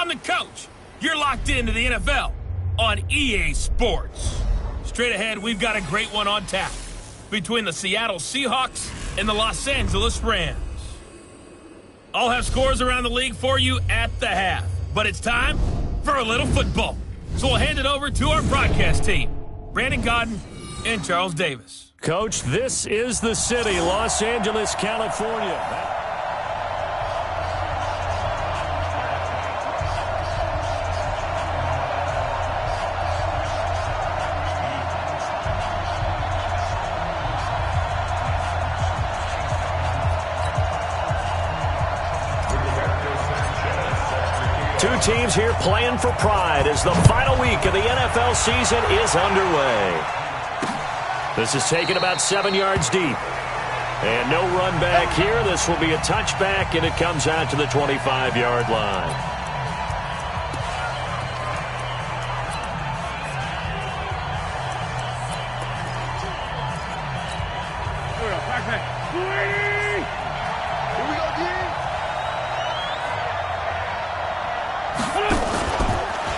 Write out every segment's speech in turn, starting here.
I'm the coach. You're locked into the NFL on EA Sports. Straight ahead, we've got a great one on tap between the Seattle Seahawks and the Los Angeles Rams. I'll have scores around the league for you at the half, but it's time for a little football. So we'll hand it over to our broadcast team, Brandon Godden and Charles Davis. Coach, this is the city, Los Angeles, California. Two teams here playing for pride as the final week of the NFL season is underway. This is taken about 7 yards deep. And no run back here. This will be a touchback, and it comes out to the 25-yard line.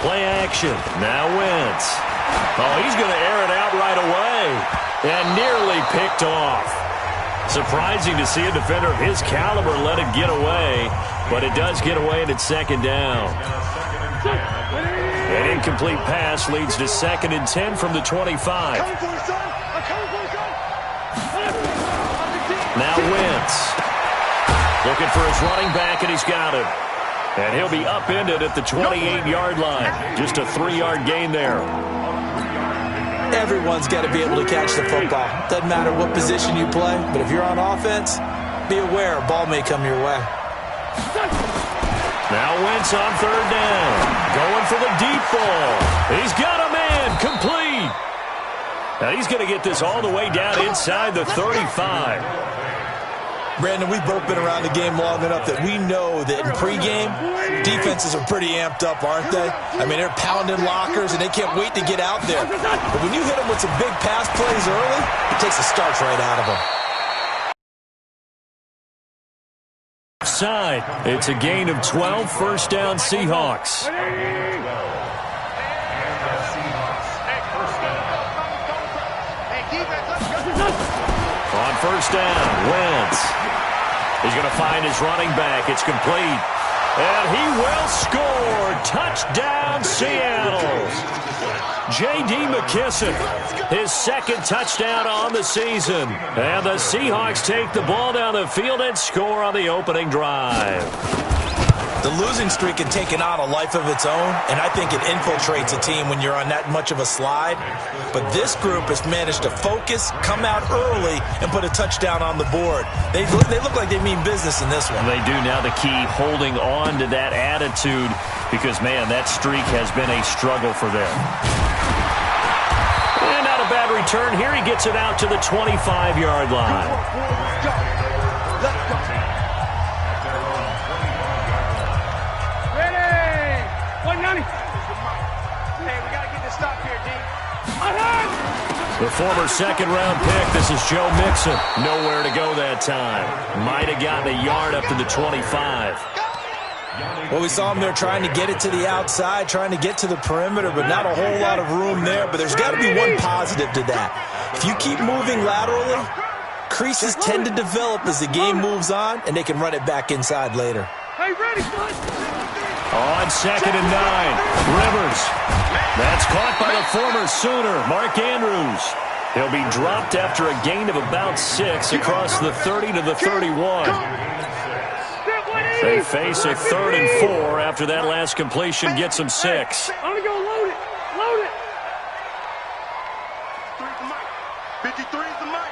Play action. Now Wentz. Oh, he's going to air it out right away. And nearly picked off. Surprising to see a defender of his caliber let it get away. But it does get away, and it's second down. An incomplete pass leads to 2nd and 10 from the 25. Now Wentz. Looking for his running back, and he's got it. And he'll be upended at the 28-yard line. Just a 3-yard gain there. Everyone's got to be able to catch the football. Doesn't matter what position you play, but if you're on offense, be aware a ball may come your way. Now Wentz on 3rd down. Going for the deep ball. He's got a man. Complete. Now he's going to get this all the way down inside the 35. Brandon, we've both been around the game long enough that we know that in pregame, defenses are pretty amped up, aren't they? I mean, they're pounding lockers, and they can't wait to get out there. But when you hit them with some big pass plays early, it takes the starch right out of them. Side. It's a gain of 12, first down Seahawks. On first down, Wentz. He's going to find his running back. It's complete. And he will score. Touchdown, Seattle. J.D. McKissick, his 2nd touchdown on the season. And the Seahawks take the ball down the field and score on the opening drive. The losing streak had taken on a life of its own, and I think it infiltrates a team when you're on that much of a slide. But this group has managed to focus, come out early, and put a touchdown on the board. They look like they mean business in this one. They do. Now the key, holding on to that attitude, because, man, that streak has been a struggle for them. And not a bad return here. He gets it out to the 25-yard line. Let's go. The former 2nd-round pick, this is Joe Mixon. Nowhere to go that time. Might have gotten a yard up to the 25. Well, we saw him there trying to get it to the outside, trying to get to the perimeter, but not a whole lot of room there. But there's got to be one positive to that. If you keep moving laterally, creases tend to develop as the game moves on, and they can run it back inside later. Hey, ready, son? On 2nd and 9, Rivers. That's caught by the former Sooner, Mark Andrews. He'll be dropped after a gain of about 6 across the 30 to the 31. They face a 3rd and 4 after that last completion gets them 6. I'm going to go load it. Load it. 53 is the mic.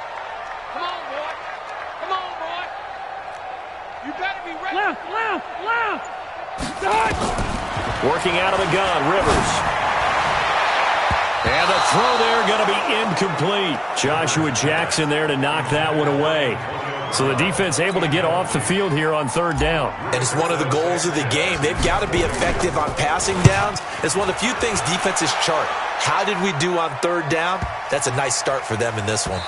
Come on, boy. Come on, boy. You better be ready. Left. Working out of the gun, Rivers. And the throw there going to be incomplete. Joshua Jackson there to knock that one away. So the defense able to get off the field here on 3rd down. And it's one of the goals of the game. They've got to be effective on passing downs. It's one of the few things defenses chart. How did we do on 3rd down? That's a nice start for them in this one.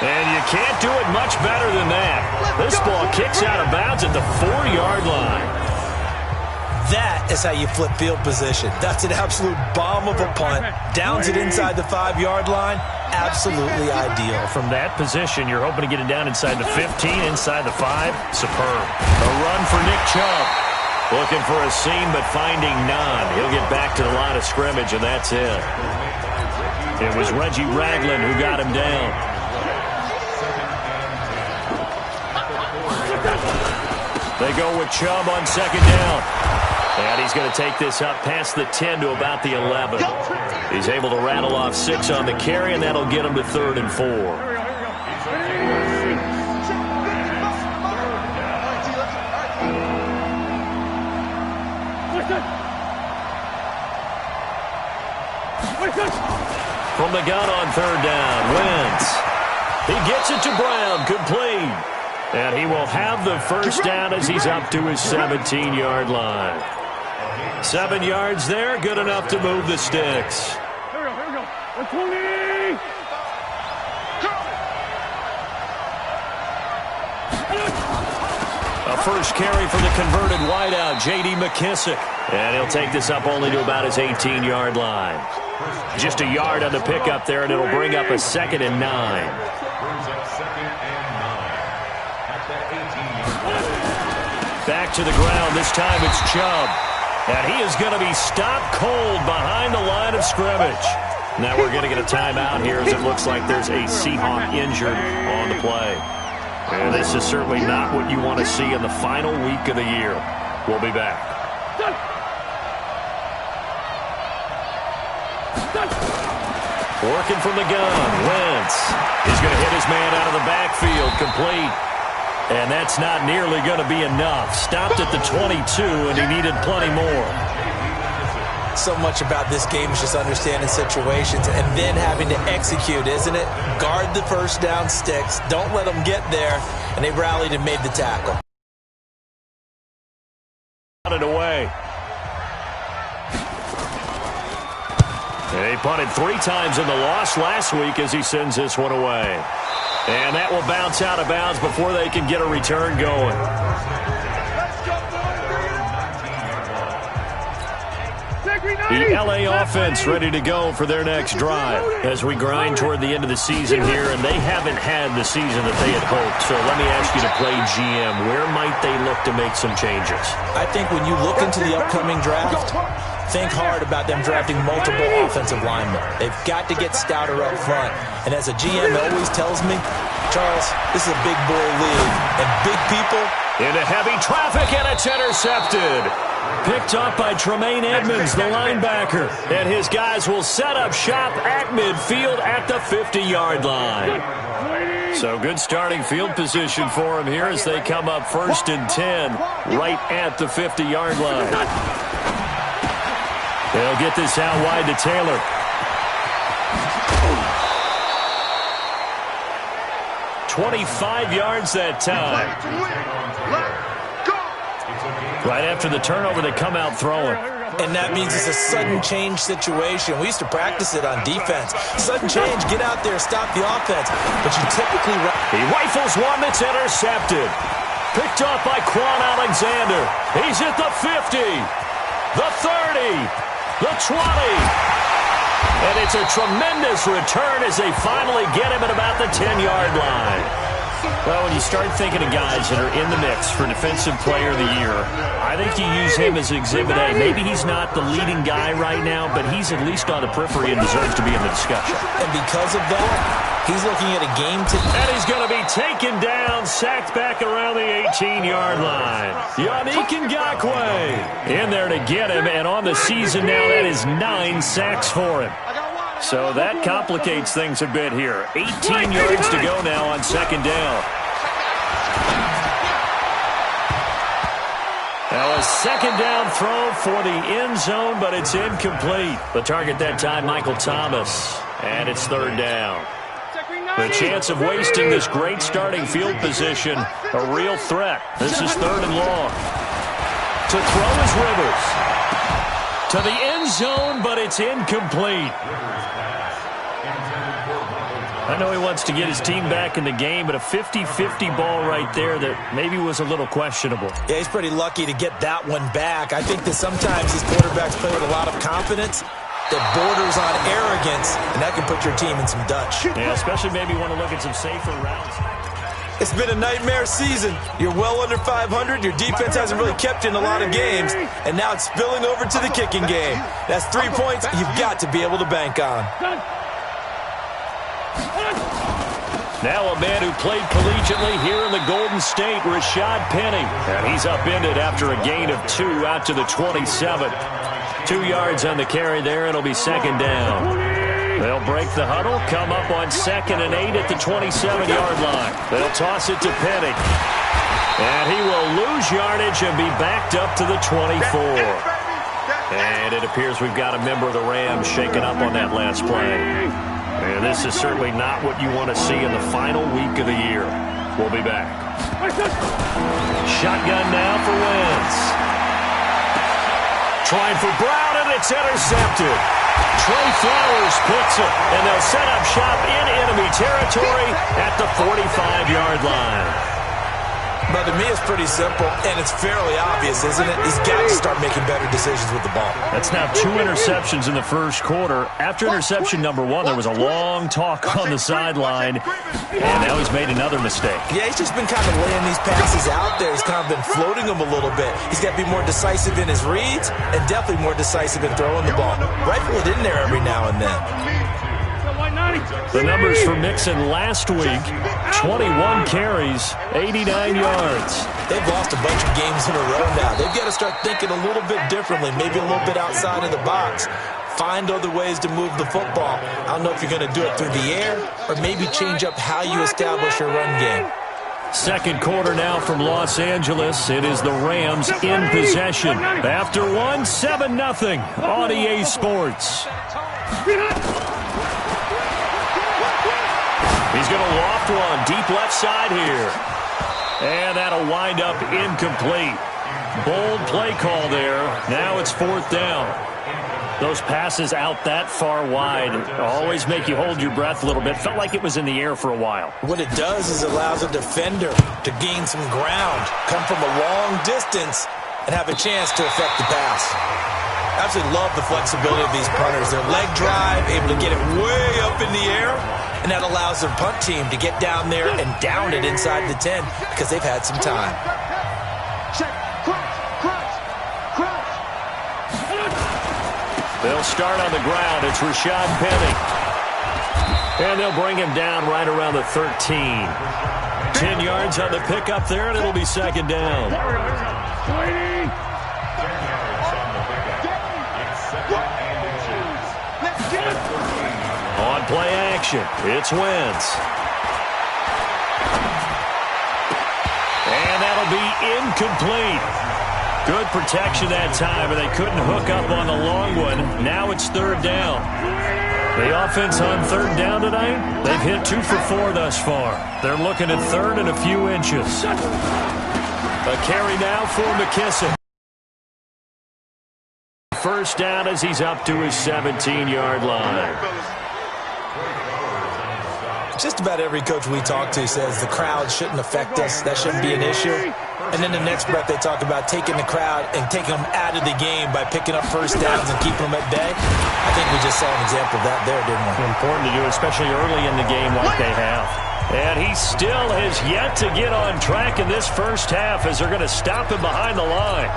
And you can't do it much better than that. This ball kicks out of bounds at the 4-yard line. That is how you flip field position. That's an absolute bomb of a punt. Downs it inside the 5-yard line. Absolutely ideal. From that position, you're hoping to get it down inside the 15, inside the 5. Superb. A run for Nick Chubb. Looking for a seam, but finding none. He'll get back to the line of scrimmage, and that's it. It was Reggie Ragland who got him down. They go with Chubb on second down. And he's going to take this up past the 10 to about the 11. He's able to rattle off 6 on the carry, and that'll get him to 3rd and 4. From the gun on 3rd down, Wentz. He gets it to Brown, complete. And he will have the first down as he's up to his 17-yard line. 7 yards there, good enough to move the sticks. Here we go. 120. A first carry for the converted wideout, J.D. McKissick. And he'll take this up only to about his 18-yard line. Just a yard on the pickup there, and it'll bring up a 2nd and 9. Back to the ground. This time it's Chubb. And he is going to be stopped cold behind the line of scrimmage. Now we're going to get a timeout here as it looks like there's a Seahawk injured on the play. And this is certainly not what you want to see in the final week of the year. We'll be back. Working from the gun, Wentz. He's going to hit his man out of the backfield, complete. And that's not nearly going to be enough. Stopped at the 22, and he needed plenty more. So much about this game is just understanding situations and then having to execute, isn't it? Guard the first down sticks. Don't let them get there. And they rallied and made the tackle. Got it away. And he punted 3 times in the loss last week as he sends this one away. And that will bounce out of bounds before they can get a return going. The L.A. offense ready to go for their next drive as we grind toward the end of the season here, and they haven't had the season that they had hoped. So let me ask you to play GM. Where might they look to make some changes? I think when you look into the upcoming draft, think hard about them drafting multiple offensive linemen. They've got to get stouter up front. And as a GM always tells me, Charles, this is a big boy league. And big people... Into heavy traffic, and it's intercepted. Picked up by Tremaine Edmonds, the linebacker. And his guys will set up shop at midfield at the 50-yard line. So good starting field position for him here as they come up 1st and 10 right at the 50-yard line. They'll get this out wide to Taylor. "25 yards that time. Right after the turnover, they come out throwing. And that means it's a sudden change situation. We used to practice it on defense. Sudden change, get out there, stop the offense. But you typically... He rifles one that's intercepted. Picked up by Quan Alexander. He's at the 50, the 30, the 20. And it's a tremendous return as they finally get him at about the 10-yard line. Well, when you start thinking of guys that are in the mix for Defensive Player of the Year, I think you use him as Exhibit A. Maybe he's not the leading guy right now, but he's at least on the periphery and deserves to be in the discussion. And because of that, he's looking at a game to... And he's going to be taken down, sacked back around the 18-yard line. Yannick Ngakoue in there to get him, and on the season now, that is 9 sacks for him. So that complicates things a bit here. 18 yards to go now on 2nd down. Now a 2nd down throw for the end zone, but it's incomplete. The target that time, Michael Thomas. And it's 3rd down. The chance of wasting this great starting field position, a real threat. This is 3rd and long. To throw is Rivers. To the end zone, but it's incomplete. I know he wants to get his team back in the game, but a 50-50 ball right there that maybe was a little questionable. Yeah, he's pretty lucky to get that one back. I think that sometimes these quarterbacks play with a lot of confidence that borders on arrogance, and that can put your team in some Dutch. Yeah, especially maybe want to look at some safer routes. It's been a nightmare season. You're well under 500. Your defense hasn't really kept you in a lot of games, and now it's spilling over to the kicking game. That's 3 points you've got to be able to bank on. Now a man who played collegiately here in the Golden State, Rashad Penny. And he's upended after a gain of 2 out to the 27. 2 yards on the carry there. It'll be second down. They'll break the huddle, come up on 2nd and 8 at the 27-yard line. They'll toss it to Penny. And he will lose yardage and be backed up to the 24. And it appears we've got a member of the Rams shaken up on that last play. And this is certainly not what you want to see in the final week of the year. We'll be back. Shotgun now for Wentz. Trying for Brown, and it's intercepted. Trey Flowers picks it, and they'll set up shop in enemy territory at the 45-yard line. But to me, it's pretty simple, and it's fairly obvious, isn't it? He's got to start making better decisions with the ball. That's now 2 interceptions in the first quarter. After interception number 1, there was a long talk on the sideline, and now he's made another mistake. Yeah, he's just been kind of laying these passes out there. He's kind of been floating them a little bit. He's got to be more decisive in his reads and definitely more decisive in throwing the ball. Rifle it in there every now and then. The numbers for Mixon last week, 21 carries, 89 yards. They've lost a bunch of games in a row now. They've got to start thinking a little bit differently, maybe a little bit outside of the box. Find other ways to move the football. I don't know if you're going to do it through the air or maybe change up how you establish your run game. Second quarter now from Los Angeles. It is the Rams in possession. After 1, 7-0 on EA Sports. He's going to loft one deep left side here. And that'll wind up incomplete. Bold play call there. Now it's 4th down. Those passes out that far wide always make you hold your breath a little bit. Felt like it was in the air for a while. What it does is it allows a defender to gain some ground, come from a long distance, and have a chance to affect the pass. I absolutely love the flexibility of these punters. Their leg drive, able to get it way up in the air, and that allows their punt team to get down there and down it inside the 10 because they've had some time. They'll start on the ground. It's Rashad Penny. And they'll bring him down right around the 13. 10 yards on the pickup there, and it'll be second down. On play action, it's Wentz. And that'll be incomplete. Good protection that time, and they couldn't hook up on the long one. Now it's 3rd down. The offense on 3rd down tonight, they've hit 2 for 4 thus far. They're looking at 3rd and a few inches. A carry now for McKissick. First down as he's up to his 17-yard line. Just about every coach we talk to says the crowd shouldn't affect us. That shouldn't be an issue. And then the next breath they talk about taking the crowd and taking them out of the game by picking up first downs and keeping them at bay. I think we just saw an example of that there, didn't we? Important to do, especially early in the game like they have. And he still has yet to get on track in this first half as they're going to stop him behind the line.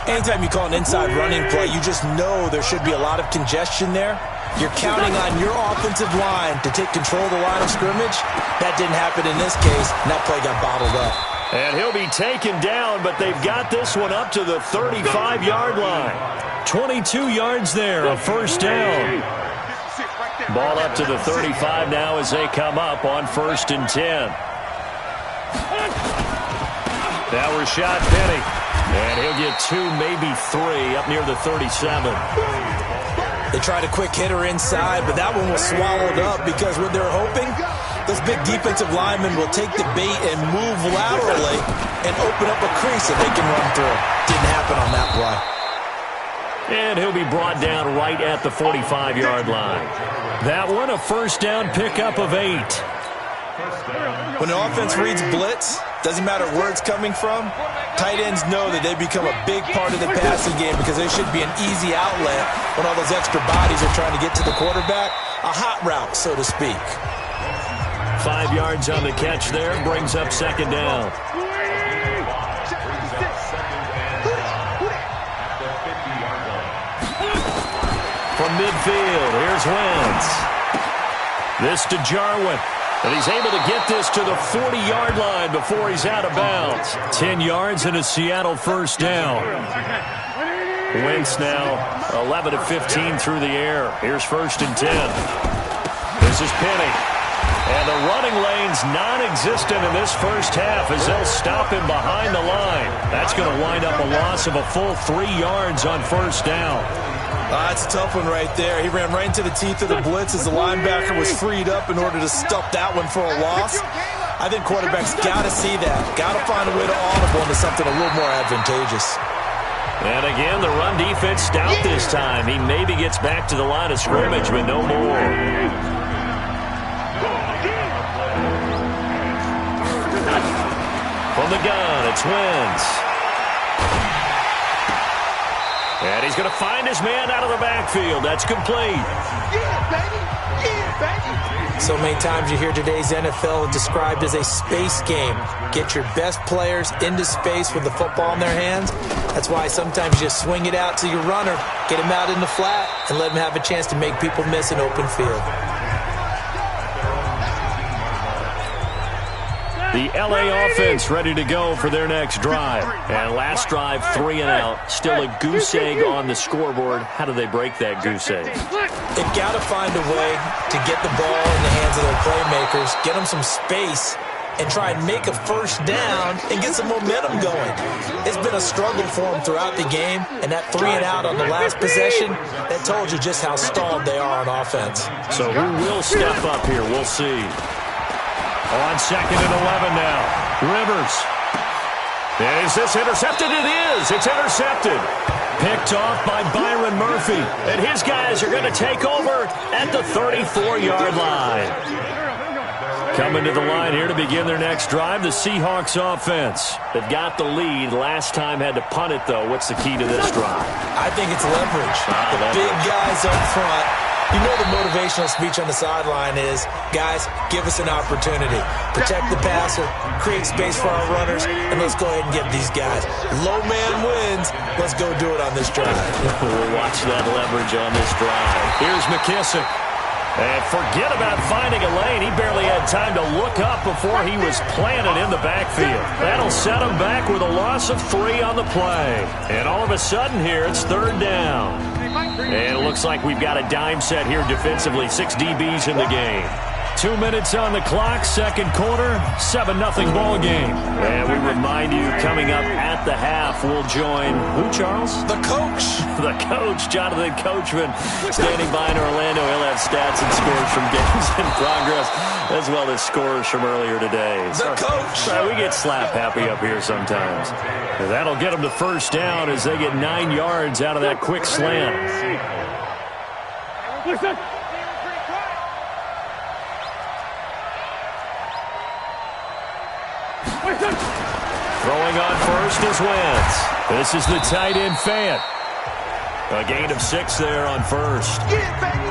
Anytime you call an inside running play, you just know there should be a lot of congestion there. You're counting on your offensive line to take control of the line of scrimmage. That didn't happen in this case, and that play got bottled up. And he'll be taken down, but they've got this one up to the 35-yard line. 22 yards there, a first down. Ball up to the 35 now as they come up on 1st and 10. Now Rashad Penny. And he'll get 2, maybe 3 up near the 37. They tried a quick hitter inside, but that one was swallowed up because what they're hoping, those big defensive linemen will take the bait and move laterally and open up a crease that they can run through. Didn't happen on that play. And he'll be brought down right at the 45-yard line. That one, a first down pickup of 8. When the offense reads blitz, doesn't matter where it's coming from, tight ends know that they become a big part of the passing game because they should be an easy outlet when all those extra bodies are trying to get to the quarterback. A hot route, so to speak. 5 yards on the catch there, brings up second down. From midfield, here's Wentz. This to Jarwin. And he's able to get this to the 40-yard line before he's out of bounds. 10 yards and a Seattle first down. Wentz now 11 of 15 through the air. Here's first and 10. This is Penny. And the running lane's non-existent in this first half as they'll stop him behind the line. That's going to wind up a loss of a full 3 yards on first down. That's a tough one right there. He ran right into the teeth of the blitz as the linebacker was freed up in order to stuff that one for a loss. I think quarterbacks got to see that. Got to find a way to audible into something a little more advantageous. And again, the run defense stout this time. He maybe gets back to the line of scrimmage, but no more. From the gun, it's Wentz. And he's going to find his man out of the backfield. That's complete. Yeah, baby. Yeah, baby. So many times you hear today's NFL described as a space game. Get your best players into space with the football in their hands. That's why sometimes you just swing it out to your runner, get him out in the flat, and let him have a chance to make people miss an open field. The LA offense ready to go for their next drive. And last drive, 3 and out. Still a goose egg on the scoreboard. How do they break that goose egg? They've got to find a way to get the ball in the hands of their playmakers, get them some space, and try and make a first down and get some momentum going. It's been a struggle for them throughout the game, and that 3 and out on the last possession, that told you just how stalled they are on offense. So who will step up here? We'll see. On second and 11 now. Rivers. And is this intercepted? It is. It's intercepted. Picked off by Byron Murphy. And his guys are going to take over at the 34-yard line. Coming to the line here to begin their next drive, the Seahawks offense. They've got the lead. Last time had to punt it, though. What's the key to this drive? I think it's leverage. The big guys up front. You know the motivational speech on the sideline is, guys, give us an opportunity. Protect the passer, create space for our runners, and let's go ahead and get these guys. Low man wins. Let's go do it on this drive. We'll watch that leverage on this drive. Here's McKissick. And forget about finding a lane. He barely had time to look up before he was planted in the backfield. That'll set him back with a loss of 3 on the play. And all of a sudden here, it's third down. And it looks like we've got a dime set here defensively. 6 DBs in the game. 2 minutes on the clock, second quarter, 7-0 ball game. And we remind you, coming up at the half, we'll join who, Charles? The coach. The coach, Jonathan Coachman, standing by in Orlando. He'll have stats and scores from games in progress, as well as scores from earlier today. The coach. We get slap happy up here sometimes. And that'll get them to first down as they get 9 yards out of that quick slant. Throwing on first is Wentz. This is the tight end Fant. A gain of 6 there on first.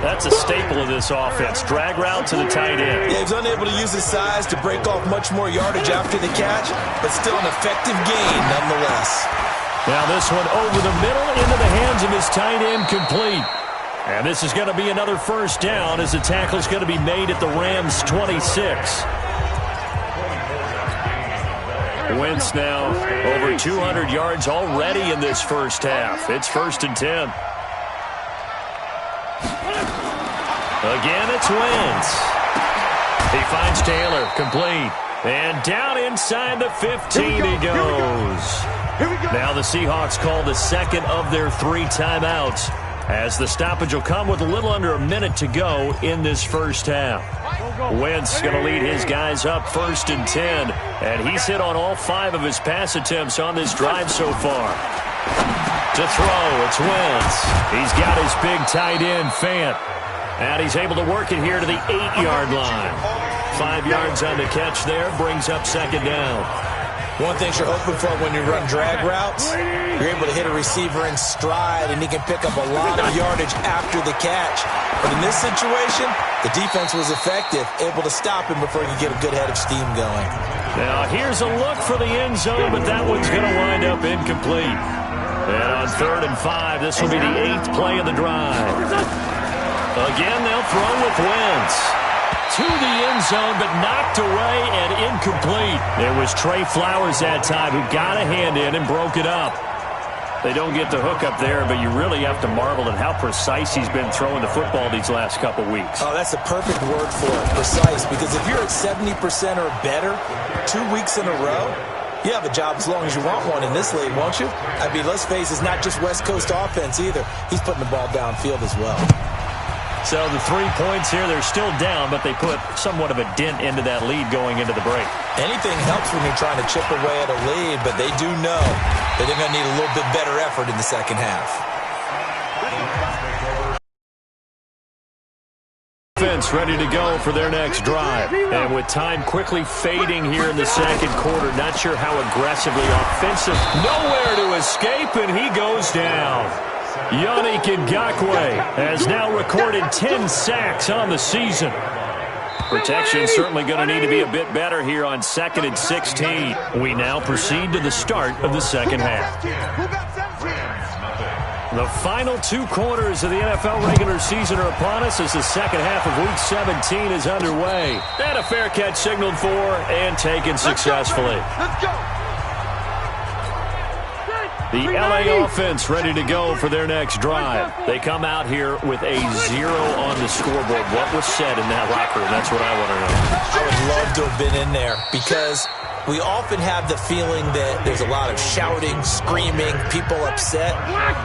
That's a staple of this offense. Drag route to the tight end. Yeah, he's unable to use his size to break off much more yardage after the catch, but still an effective gain nonetheless. Now this one over the middle into the hands of his tight end, complete. And this is going to be another first down as the tackle is going to be made at the Rams' 26. Wentz now over 200 yards already in this first half. It's first and 10. Again, it's Wentz. He finds Taylor, complete. And down inside the 15 he goes. Now the Seahawks call the second of their 3 timeouts, as the stoppage will come with a little under a minute to go in this first half. Wentz going to lead his guys up first and 10, and he's hit on all 5 of his pass attempts on this drive so far. To throw, it's Wentz. He's got his big tight end, Fant. And he's able to work it here to the 8-yard line. 5 yards on the catch there, brings up second down. One thing you're hoping for when you run drag routes, you're able to hit a receiver in stride, and he can pick up a lot of yardage after the catch. But in this situation, the defense was effective, able to stop him before he could get a good head of steam going. Now here's a look for the end zone, but that one's going to wind up incomplete. And on 3rd and 5, this will be the 8th play of the drive. Again, they'll throw with Wentz. To the end zone, but knocked away and incomplete. It was Trey Flowers that time who got a hand in and broke it up. They don't get the hook up there, but you really have to marvel at how precise he's been throwing the football these last couple weeks. Oh, that's the perfect word for it, precise, because if you're at 70% or better 2 weeks in a row, you have a job as long as you want one in this league, won't you? I mean, let's face it, it's not just West Coast offense either. He's putting the ball downfield as well. So the 3 points here, they're still down, but they put somewhat of a dent into that lead going into the break. Anything helps when you're trying to chip away at a lead, but they do know that they're going to need a little bit better effort in the second half. Defense ready to go for their next drive. And with time quickly fading here in the second quarter, not sure how aggressively offensive. Nowhere to escape, and he goes down. Yannick Ngakoue has now recorded 10 sacks on the season. Protection certainly going to need to be a bit better here on 2nd and 16. We now proceed to the start of the second half. The final 2 quarters of the NFL regular season are upon us as the second half of Week 17 is underway. And a fair catch signaled for and taken successfully. Let's go. The LA offense ready to go for their next drive. They come out here with a 0 on the scoreboard. What was said in that locker room? That's what I want to know. I would love to have been in there because we often have the feeling that there's a lot of shouting, screaming, people upset.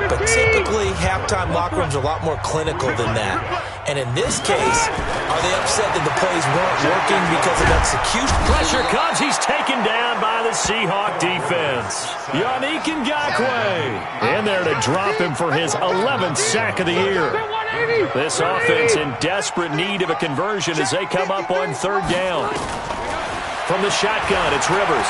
But typically, halftime locker rooms are a lot more clinical than that. And in this case, are they upset that the plays weren't working because of execution? Pressure comes. He's taken down by the Seahawks defense. Yannick Ngakoue in there to drop him for his 11th sack of the year. This offense in desperate need of a conversion as they come up on 3rd down. From the shotgun, it's Rivers.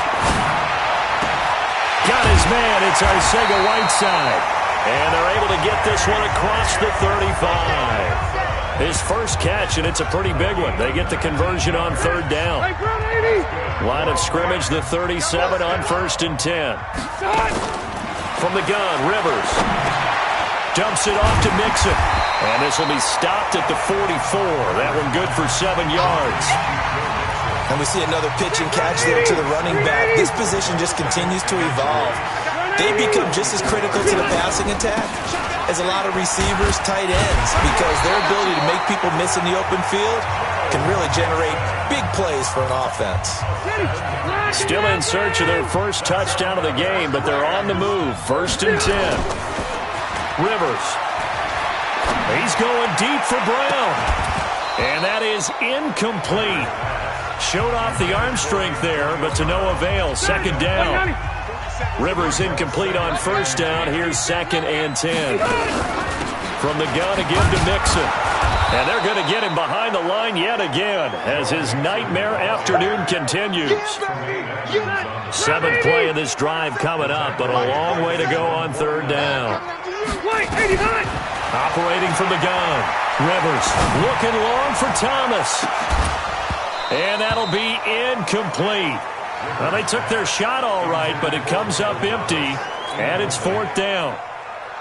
Got his man. It's Arcega-Whiteside. And they're able to get this one across the 35. His first catch, and it's a pretty big one. They get the conversion on 3rd down. Line of scrimmage, the 37 on 1st and 10. From the gun, Rivers. Dumps it off to Mixon. And this will be stopped at the 44. That one good for 7 yards. And we see another pitch and catch there to the running back. This position just continues to evolve. They become just as critical to the passing attack as a lot of receivers, tight ends, because their ability to make people miss in the open field can really generate big plays for an offense. Still in search of their first touchdown of the game, but they're on the move. 1st and 10. Rivers. He's going deep for Brown. And that is incomplete. Showed off the arm strength there, but to no avail. 2nd down. Rivers incomplete on 1st down. Here's 2nd and 10. From the gun again to Mixon. And they're going to get him behind the line yet again as his nightmare afternoon continues. 7th play of this drive coming up, but a long way to go on 3rd down. Operating from the gun. Rivers looking long for Thomas. And that'll be incomplete. Well, they took their shot all right, but it comes up empty, and it's 4th down.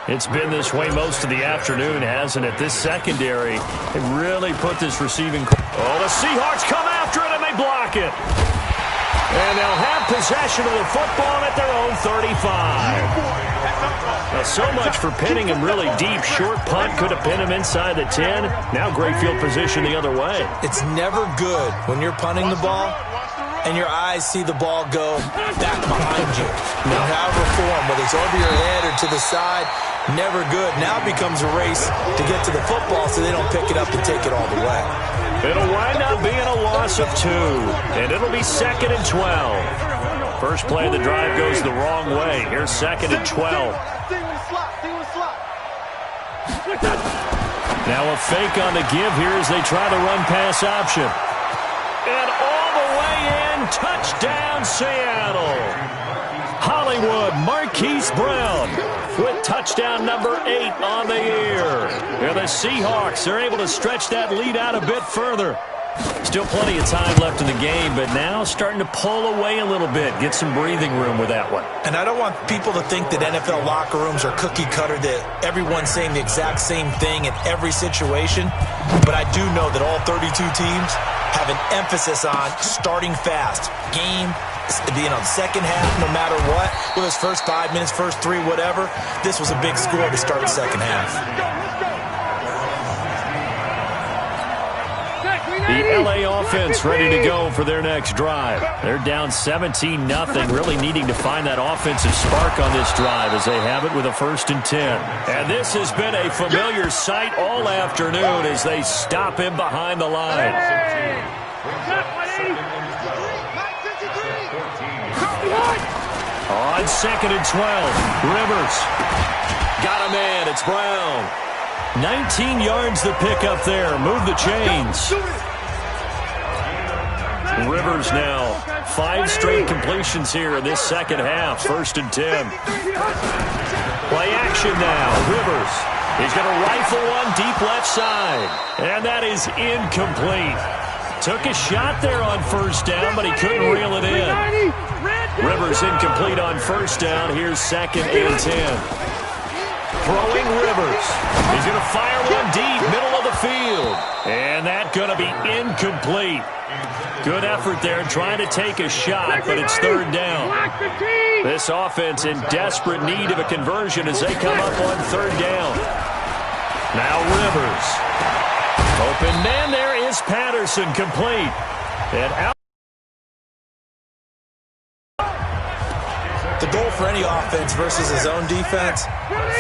It's been this way most of the afternoon, hasn't it? This secondary, it really put this receiving. Oh, the Seahawks come after it, and they block it. And they'll have possession of the football at their own 35. Now, so much for pinning him really deep. Short punt could have pinned him inside the 10. Now great field position the other way. It's never good when you're punting the ball and your eyes see the ball go back behind you. No. However form, whether it's over your head or to the side, never good. Now it becomes a race to get to the football so they don't pick it up and take it all the way. It'll wind up being a loss of 2, and it'll be 2nd and 12. First play of the drive goes the wrong way. Here's 2nd and 12. Now a fake on the give here as they try the run-pass option. And all the way in, touchdown Seattle. Hollywood Marquise Brown with touchdown number 8 on the year. And the Seahawks are able to stretch that lead out a bit further. Still plenty of time left in the game, but now starting to pull away a little bit. Get some breathing room with that one. And I don't want people to think that NFL locker rooms are cookie cutter, that everyone's saying the exact same thing in every situation. But I do know that all 32 teams have an emphasis on starting fast. Game, second half, no matter what. Whether it's first 5 minutes, first 3, whatever. This was a big score to start the second half. The LA offense ready to go for their next drive. They're down 17-0, really needing to find that offensive spark on this drive as they have it with a 1st and 10. And this has been a familiar sight all afternoon as they stop him behind the line. On 2nd and 12, Rivers. Got a man, it's Brown. 19 yards to pick up there. Move the chains. Rivers now 5 straight completions here in this second half. 1st and 10. Play action now. Rivers. He's going to rifle one deep left side. And that is incomplete. Took a shot there on 1st down, but he couldn't reel it in. Rivers incomplete on 1st down. Here's 2nd and 10. Throwing Rivers. He's going to fire one deep, middle of the field. And that's going to be incomplete. Good effort there trying to take a shot, but it's 3rd down. This offense in desperate need of a conversion as they come up on 3rd down. Now Rivers. Open man, there is Patterson, complete. And out. The goal for any offense versus his own defense,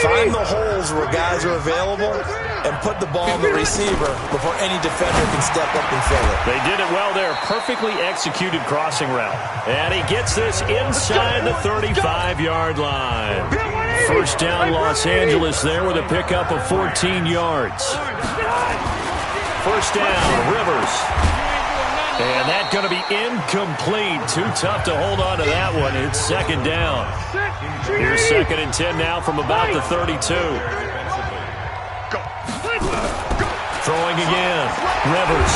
find the holes where guys are available and put the ball in the receiver before any defender can step up and fill it. They did it well there. Perfectly executed crossing route. And he gets this inside the 35-yard line. 1st down Los Angeles there with a pickup of 14 yards. 1st down, Rivers. And that's going to be incomplete. Too tough to hold on to that one. It's 2nd down. Here's 2nd and 10 now from about the 32. Throwing again. Rivers.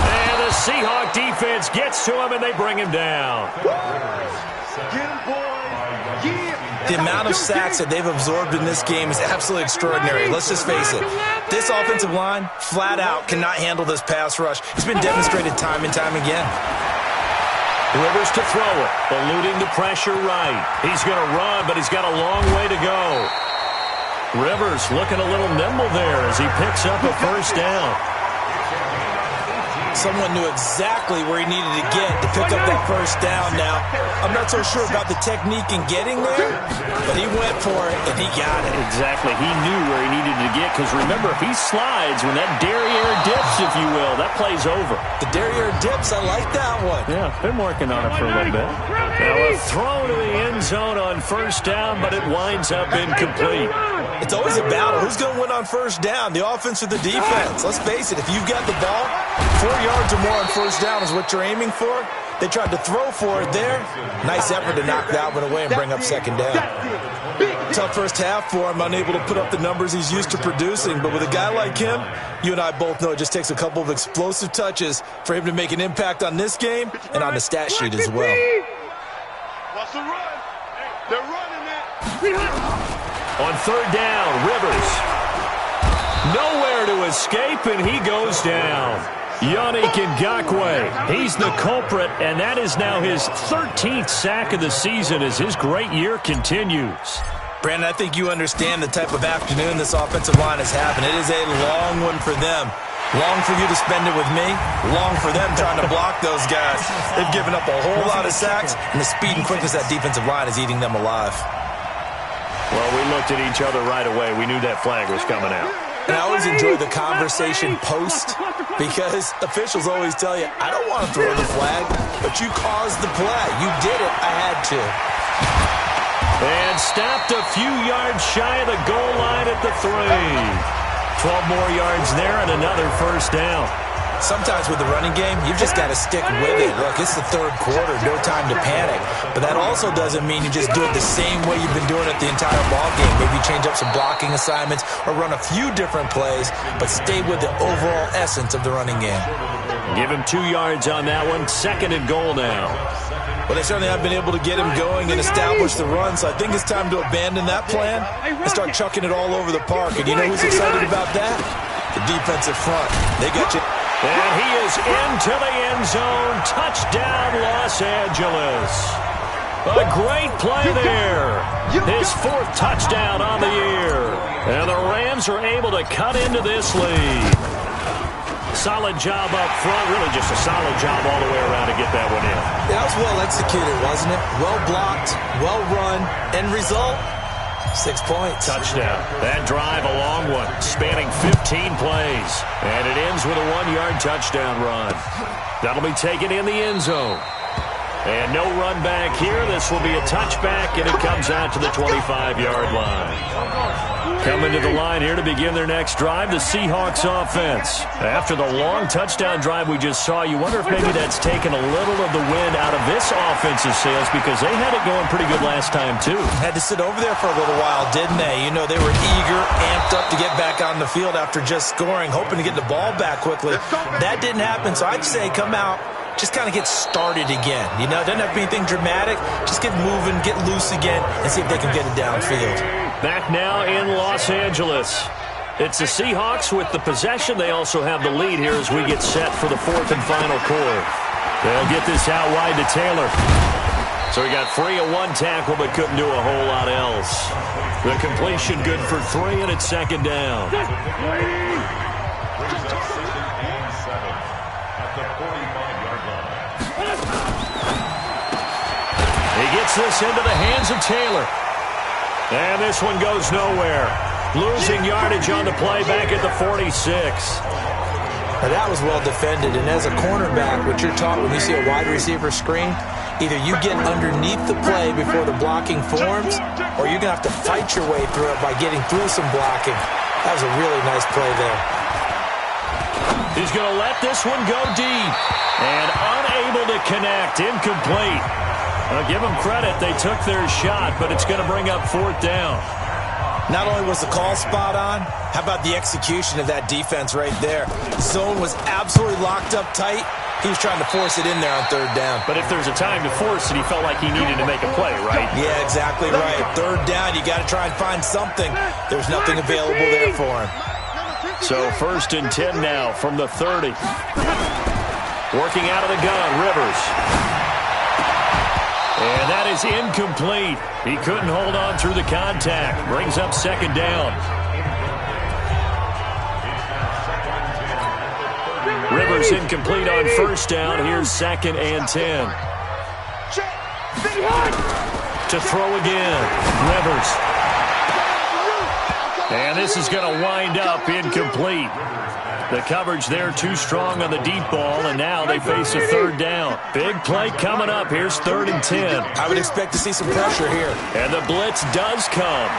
And the Seahawk defense gets to him, and they bring him down. The amount of sacks that they've absorbed in this game is absolutely extraordinary. Let's just face it. This offensive line, flat out, cannot handle this pass rush. It's been demonstrated time and time again. Rivers to throw it, eluding the pressure right. He's going to run, but he's got a long way to go. Rivers looking a little nimble there as he picks up a 1st down. Someone knew exactly where he needed to get to pick up that 1st down. Now, I'm not so sure about the technique in getting there, but he went for it, and he got it. Exactly. He knew where he needed to get, because remember, if he slides, when that derriere dips, if you will, that play's over. The derriere dips, I like that one. Yeah, been working on it for a little bit. Now a throw to the end zone on 1st down, but it winds up incomplete. It's always a battle. Who's going to win on 1st down, the offense or the defense? Let's face it, if you've got the ball, 4 yards or more on 1st down is what you're aiming for. They tried to throw for it there. Nice effort to knock that one away and bring up 2nd down. Tough 1st half for him, unable to put up the numbers he's used to producing. But with a guy like him, you and I both know it just takes a couple of explosive touches for him to make an impact on this game and on the stat sheet as well. What's the run? They're running it. On 3rd down, Rivers. Nowhere to escape, and he goes down. Yannick Ngakoue, he's the culprit, and that is now his 13th sack of the season as his great year continues. Brandon, I think you understand the type of afternoon this offensive line is having. It is a long one for them. Long for you to spend it with me. Long for them trying to block those guys. They've given up a whole lot of sacks, and the speed and quickness of that defensive line is eating them alive. Well, we looked at each other right away. We knew that flag was coming out. And I always enjoy the conversation post because officials always tell you, I don't want to throw the flag, but you caused the play. You did it. I had to. And stopped a few yards shy of the goal line at the 3. 12 more yards there and another first down. Sometimes with the running game, you've just got to stick with it. Look, it's the third quarter, no time to panic. But that also doesn't mean you just do it the same way you've been doing it the entire ball game. Maybe change up some blocking assignments or run a few different plays, but stay with the overall essence of the running game. Give him 2 yards on that one. 2nd and goal now. Well, they certainly have been able to get him going and establish the run, so I think it's time to abandon that plan and start chucking it all over the park. And you know who's excited about that? The defensive front. They got you. And he is into the end zone. Touchdown, Los Angeles. A great play there. His 4th touchdown on the year. And the Rams are able to cut into this lead. Solid job up front. Really just a solid job all the way around to get that one in. That was well executed, wasn't it? Well blocked, well run. End result, 6 points. Touchdown. That drive, a long one, spanning 15 plays. And it ends with a 1-yard touchdown run. That'll be taken in the end zone. And no run back here. This will be a touchback, and it comes out to the 25-yard line. Coming to the line here to begin their next drive, the Seahawks offense. After the long touchdown drive we just saw, you wonder if maybe that's taken a little of the wind out of this offensive sails, because they had it going pretty good last time, too. Had to sit over there for a little while, didn't they? You know, they were eager, amped up to get back on the field after just scoring, hoping to get the ball back quickly. That didn't happen, so I'd say come out, just kind of get started again. You know, it doesn't have to be anything dramatic. Just get moving, get loose again, and see if they can get it downfield. Back now in Los Angeles. It's the Seahawks with the possession. They also have the lead here as we get set for the 4th and final quarter. They'll get this out wide to Taylor. So he got free of 1 tackle but couldn't do a whole lot else. The completion good for 3, and it's 2nd down. He gets this into the hands of Taylor. And this one goes nowhere. Losing yardage on the play back at the 46. Now that was well defended, and as a cornerback, what you're taught when you see a wide receiver screen, either you get underneath the play before the blocking forms, or you're going to have to fight your way through it by getting through some blocking. That was a really nice play there. He's going to let this one go deep. And unable to connect. Incomplete. I'll give them credit. They took their shot, but it's going to bring up 4th down. Not only was the call spot on, how about the execution of that defense right there? The zone was absolutely locked up tight. He was trying to force it in there on 3rd down. But if there's a time to force it, he felt like he needed to make a play, right? Yeah, exactly right. 3rd down, you got to try and find something. There's nothing available there for him. So 1st and 10 now from the 30. Working out of the gun, Rivers. And that is incomplete. He couldn't hold on through the contact. Brings up 2nd down. Rivers incomplete on 1st down. Here's 2nd and 10. To throw again. Rivers. And this is going to wind up incomplete. The coverage there too strong on the deep ball, and now they face a 3rd down. Big play coming up. Here's 3rd and 10. I would expect to see some pressure here. And the blitz does come.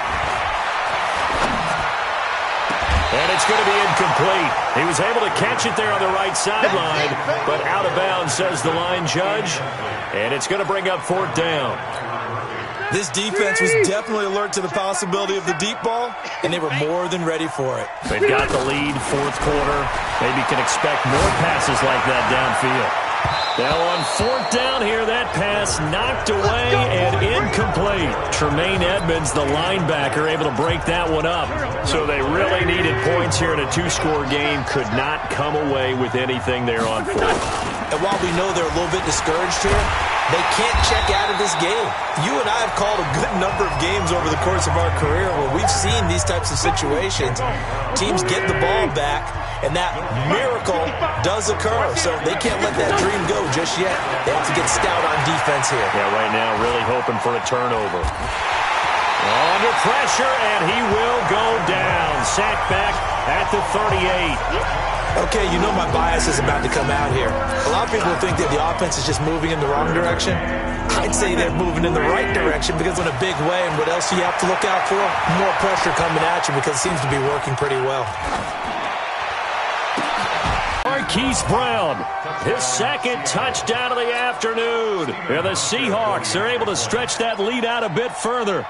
And it's going to be incomplete. He was able to catch it there on the right sideline, but out of bounds, says the line judge. And it's going to bring up 4th down. This defense was definitely alert to the possibility of the deep ball, and they were more than ready for it. They've got the lead, 4th quarter. Maybe can expect more passes like that downfield. Now on 4th down here, that pass knocked away and incomplete. Tremaine Edmonds, the linebacker, able to break that one up. So they really needed points here in a 2-score game. Could not come away with anything there on 4th. And while we know they're a little bit discouraged here, they can't check out of this game. You and I have called a good number of games over the course of our career where we've seen these types of situations. Teams get the ball back, and that miracle does occur. So they can't let that dream go just yet. They have to get stout on defense here. Yeah, right now really hoping for a turnover. Under pressure, and he will go down. Sacked back at the 38. Okay, you know my bias is about to come out here. A lot of people think that the offense is just moving in the wrong direction. I'd say they're moving in the right direction because in a big way, and what else do you have to look out for? More pressure coming at you because it seems to be working pretty well. Marquise Brown, his second touchdown of the afternoon. And the Seahawks are able to stretch that lead out a bit further.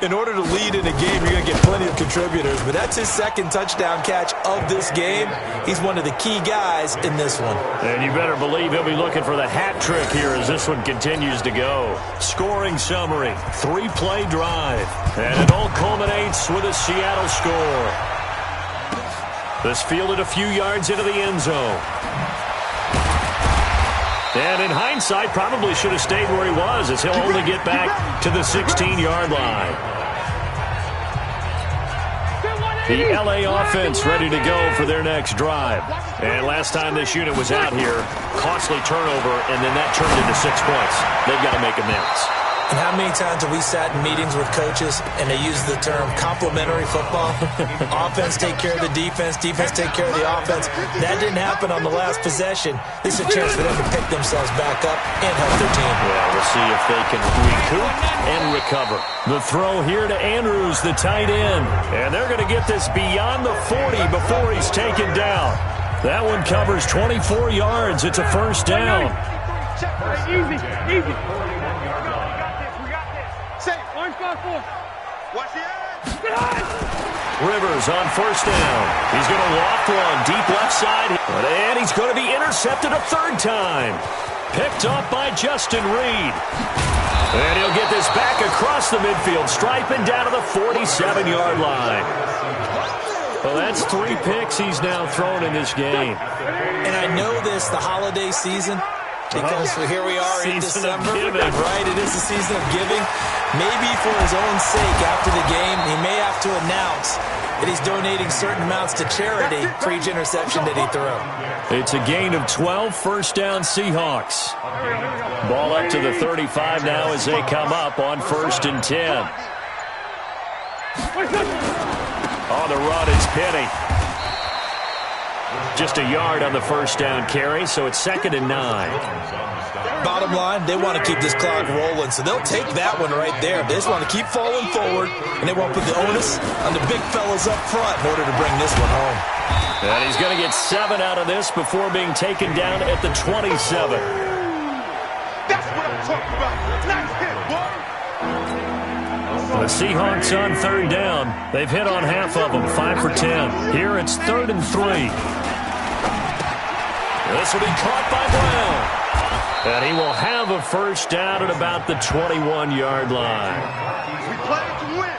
In order to lead in a game, you're going to get plenty of contributors, but that's his second touchdown catch of this game. He's one of the key guys in this one. And you better believe he'll be looking for the hat trick here as this one continues to go. Scoring summary, 3-play drive. And it all culminates with a Seattle score. This fielded a few yards into the end zone. And in hindsight, probably should have stayed where he was as he'll only get back to the 16-yard line. The LA offense ready to go for their next drive. And last time this unit was out here, costly turnover, and then that turned into 6 points. They've got to make amends. And how many times have we sat in meetings with coaches and they use the term complementary football? Offense take care of the defense, defense take care of the offense. That didn't happen on the last possession. This is a chance for them to pick themselves back up and help their team. Yeah, we'll see if they can recoup and recover. The throw here to Andrews, the tight end. And they're going to get this beyond the 40 before he's taken down. That one covers 24 yards. It's a first down. Easy, easy. Watch the edge. Rivers on first down. He's going to walk one deep left side. And he's going to be intercepted a third time. Picked off by Justin Reed. And he'll get this back across the midfield, striping down to the 47-yard line. Well, that's 3 picks he's now thrown in this game. And I know this, the holiday season, because here we are in December. Right, it is the season of giving. Maybe for his own sake, after the game, he may have to announce that he's donating certain amounts to charity for each interception that he threw. It's a gain of 12, first down Seahawks. Ball up to the 35 now as they come up on 1st and 10. On the run is Penny. Just a yard on the first down carry, so it's 2nd and 9. Bottom line, they want to keep this clock rolling, so they'll take that one right there. They just want to keep falling forward, and they want to put the onus on the big fellas up front in order to bring this one home. And he's going to get 7 out of this before being taken down at the 27. That's what I'm talking about. Nice hit, boy. The Seahawks on 3rd down. They've hit on half of them, 5 for 10. Here it's 3rd and 3. This will be caught by Brown. And he will have a first down at about the 21-yard line. We play to win.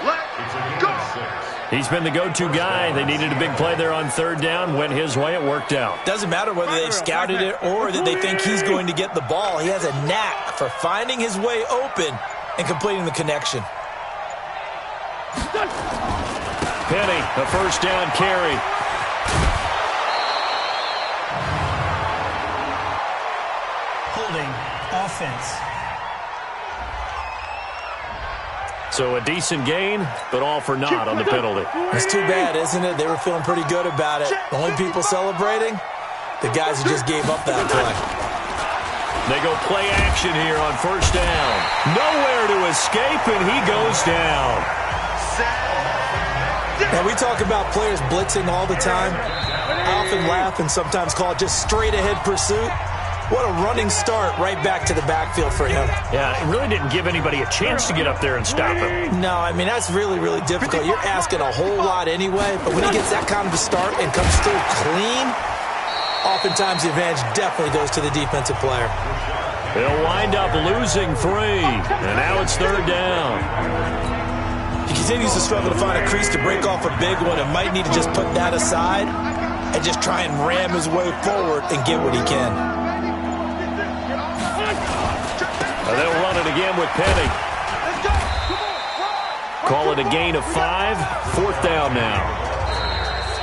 Let's go. He's been the go-to guy. They needed a big play there on 3rd down. Went his way. It worked out. Doesn't matter whether they've scouted it or that they think he's going to get the ball. He has a knack for finding his way open and completing the connection. Penny, a first down carry. Holding offense. So a decent gain, but all for naught on the penalty. It's too bad, isn't it? They were feeling pretty good about it. The only people celebrating, the guys who just gave up that play. They go play action here on first down. Nowhere to escape, and he goes down. And we talk about players blitzing all the time. I often laugh and sometimes call it just straight-ahead pursuit. What a running start right back to the backfield for him. Yeah, it really didn't give anybody a chance to get up there and stop him. No, I mean, that's really, really difficult. You're asking a whole lot anyway, but when he gets that kind of a start and comes through clean, oftentimes the advantage definitely goes to the defensive player. They'll wind up losing 3, and now it's 3rd down. He continues to struggle to find a crease to break off a big one and might need to just put that aside and just try and ram his way forward and get what he can. They'll run it again with Penny. Call it a gain of 5, 4th down now.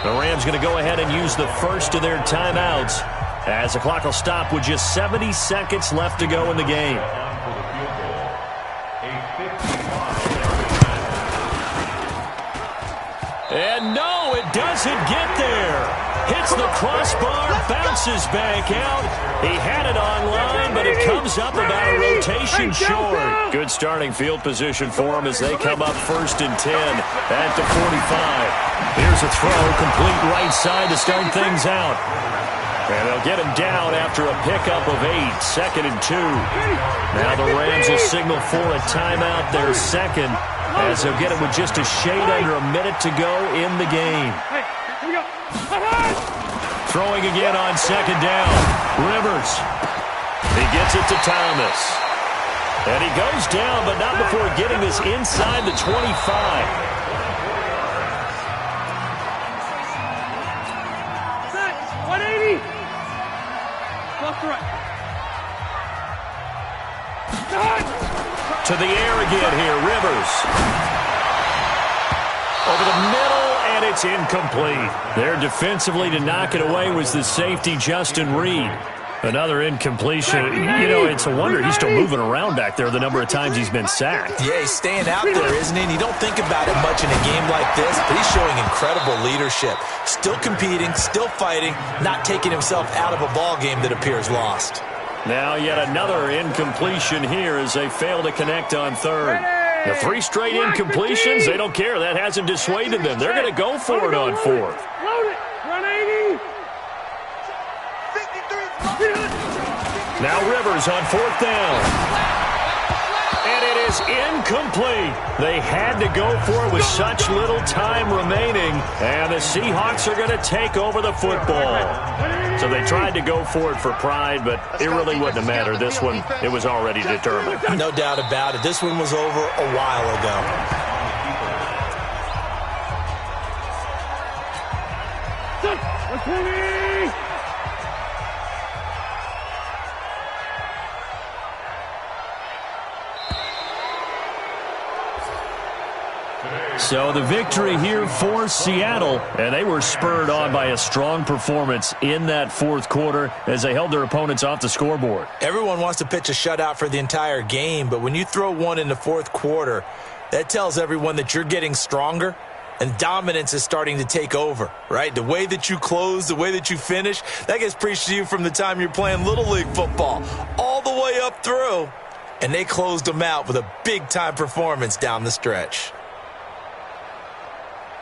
The Rams going to go ahead and use the first of their timeouts as the clock will stop with just 70 seconds left to go in the game. And no, it doesn't get there. Hits the crossbar, bounces back out. He had it online, but it comes up about a rotation short. Good starting field position for him as they come up 1st and 10 at the 45. Here's a throw, complete right side to start things out. And they'll get him down after a pickup of 8, 2nd and 2. Now the Rams will signal for a timeout, their second, as they'll get it with just a shade under a minute to go in the game. Throwing again on 2nd down. Rivers. He gets it to Thomas. And he goes down, but not before getting this inside the 25. To the air again here, Rivers. Over the middle, and it's incomplete. There defensively to knock it away was the safety, Justin Reed. Another incompletion. You know, it's a wonder he's still moving around back there the number of times he's been sacked. Yeah, he's staying out there, isn't he? And you don't think about it much in a game like this, but he's showing incredible leadership. Still competing, still fighting, not taking himself out of a ball game that appears lost. Now yet another incompletion here as they fail to connect on 3rd. The 3 straight incompletions, they don't care. That hasn't dissuaded them. They're going to go for it on 4th. Load it. Run 80. Now Rivers on 4th down. And it is incomplete. They had to go for it with such little time remaining. And the Seahawks are going to take over the football. So they tried to go for it for pride, but it really wouldn't have mattered. This one, it was already determined. No doubt about it. This one was over a while ago. So the victory here for Seattle, and they were spurred on by a strong performance in that 4th quarter as they held their opponents off the scoreboard. Everyone wants to pitch a shutout for the entire game, but when you throw one in the 4th quarter, that tells everyone that you're getting stronger and dominance is starting to take over, right? The way that you close, the way that you finish, that gets preached to you from the time you're playing Little League football all the way up through, and they closed them out with a big-time performance down the stretch.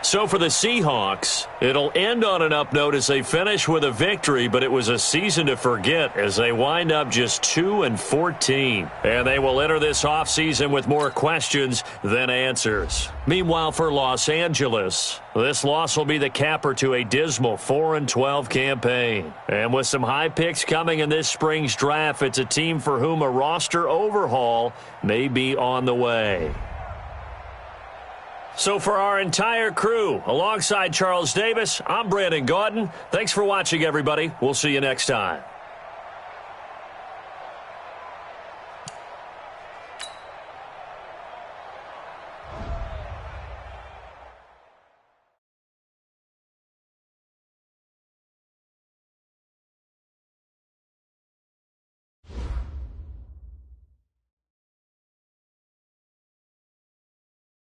So for the Seahawks, it'll end on an up note as they finish with a victory, but it was a season to forget as they wind up just 2-14. And they will enter this offseason with more questions than answers. Meanwhile, for Los Angeles, this loss will be the capper to a dismal 4-12 campaign. And with some high picks coming in this spring's draft, it's a team for whom a roster overhaul may be on the way. So for our entire crew, alongside Charles Davis, I'm Brandon Gaudin. Thanks for watching, everybody. We'll see you next time.